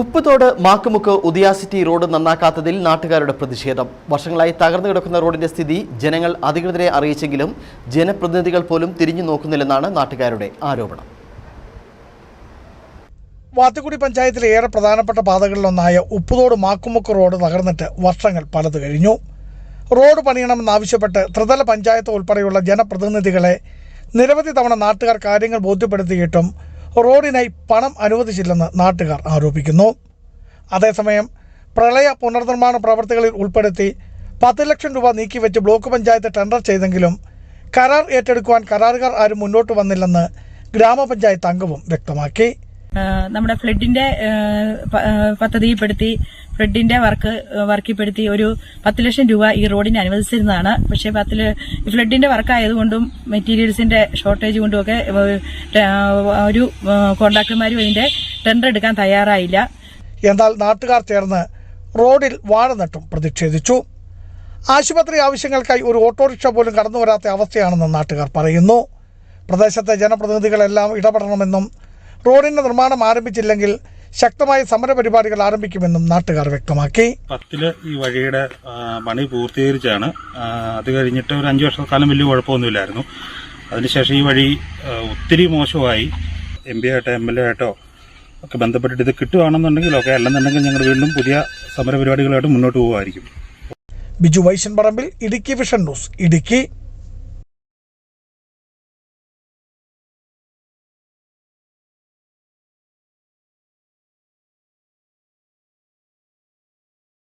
Upputhode മാക്കുമുക്ക് ഉദയാസിറ്റി road നന്നാക്കാത്തതിൽ നാട്ടുകാരുടെ പ്രതിഷേധം. വർഷങ്ങളായി തകർന്നു കിടക്കുന്ന റോഡിന്റെ സ്ഥിതി ജനങ്ങൾ അധികൃതരെ അറിയിച്ചെങ്കിലും ജനപ്രതിനിധികൾ പോലും തിരിഞ്ഞു നോക്കുന്നില്ലെന്നാണ് നാട്ടുകാരുടെ ആരോപണം. വാത്തുകുടി പഞ്ചായത്തിലെ ഏറെ പ്രധാനപ്പെട്ട പാതകളിലൊന്നായ ഉപ്പുതോട് മാക്കുമുക്ക് റോഡ് തകർന്നിട്ട് വർഷങ്ങൾ പലത് കഴിഞ്ഞു. റോഡ് പണിയണമെന്നാവശ്യപ്പെട്ട് ത്രിതല പഞ്ചായത്ത് ഉൾപ്പെടെയുള്ള ജനപ്രതിനിധികളെ നിരവധി തവണ നാട്ടുകാർ കാര്യങ്ങൾ ബോധ്യപ്പെടുത്തിയിട്ടും റോഡിനായി പണം അനുവദിച്ചില്ലെന്ന് നാട്ടുകാർ ആരോപിക്കുന്നു. അതേസമയം പ്രളയ പുനർനിർമ്മാണ പ്രവർത്തികളിൽ ഉൾപ്പെടുത്തി 10 ലക്ഷം രൂപ നീക്കിവെച്ച് ബ്ലോക്ക് പഞ്ചായത്ത് ടെൻഡർ ചെയ്തെങ്കിലും കരാർ ഏറ്റെടുക്കുവാൻ കരാറുകാർ ആരും മുന്നോട്ട് വന്നില്ലെന്ന് ഗ്രാമപഞ്ചായത്ത് അംഗവും വ്യക്തമാക്കി. നമ്മുടെ ഫ്ലഡിന്റെ പദ്ധതിപ്പെടുത്തി ഫ്ലഡിന്റെ വർക്കിപ്പെടുത്തി ഒരു 10 ലക്ഷം രൂപ ഈ റോഡിന് അനുവദിച്ചിരുന്നതാണ്. പക്ഷേ ഫ്ലഡിന്റെ വർക്കായതുകൊണ്ടും മെറ്റീരിയൽസിന്റെ ഷോർട്ടേജ് കൊണ്ടുമൊക്കെ ഒരു കോൺട്രാക്ടർമാരും ഇതിന്റെ ടെൻഡർ എടുക്കാൻ തയ്യാറായില്ല. എന്നാൽ നാട്ടുകാർ ചേർന്ന് റോഡിൽ വാഴ നട്ടും പ്രതിഷേധിച്ചു. ആശുപത്രി ആവശ്യങ്ങൾക്കായി ഒരു ഓട്ടോറിക്ഷ പോലും കടന്നു വരാത്ത അവസ്ഥയാണെന്ന് നാട്ടുകാർ പറയുന്നു. പ്രദേശത്തെ ജനപ്രതിനിധികളെല്ലാം ഇടപെടണമെന്നും റോഡിന്റെ നിർമ്മാണം ആരംഭിച്ചില്ലെങ്കിൽ ശക്തമായ സമരപരിപാടികൾ ആരംഭിക്കുമെന്നും നാട്ടുകാർ വ്യക്തമാക്കി. 10 ഈ വഴിയുടെ പണി പൂർത്തീകരിച്ചാണ്. അത് കഴിഞ്ഞിട്ട് ഒരു 5 വർഷക്കാലം വലിയ കുഴപ്പമൊന്നുമില്ലായിരുന്നു. അതിനുശേഷം ഈ വഴി ഒത്തിരി മോശമായി. MP ആയിട്ടോ MLA ആയിട്ടോ ഒക്കെ ബന്ധപ്പെട്ടിട്ട് ഇത് കിട്ടുകയാണെന്നുണ്ടെങ്കിൽ ഒക്കെ, അല്ലെന്നുണ്ടെങ്കിൽ ഞങ്ങൾ വീണ്ടും പുതിയ സമരപരിപാടികളായിട്ട് മുന്നോട്ട് പോകുമായിരിക്കും. ബിജു വൈശൻ പറമ്പിൽ, ഇടുക്കി വിഷൻ ന്യൂസ്, ഇടുക്കി.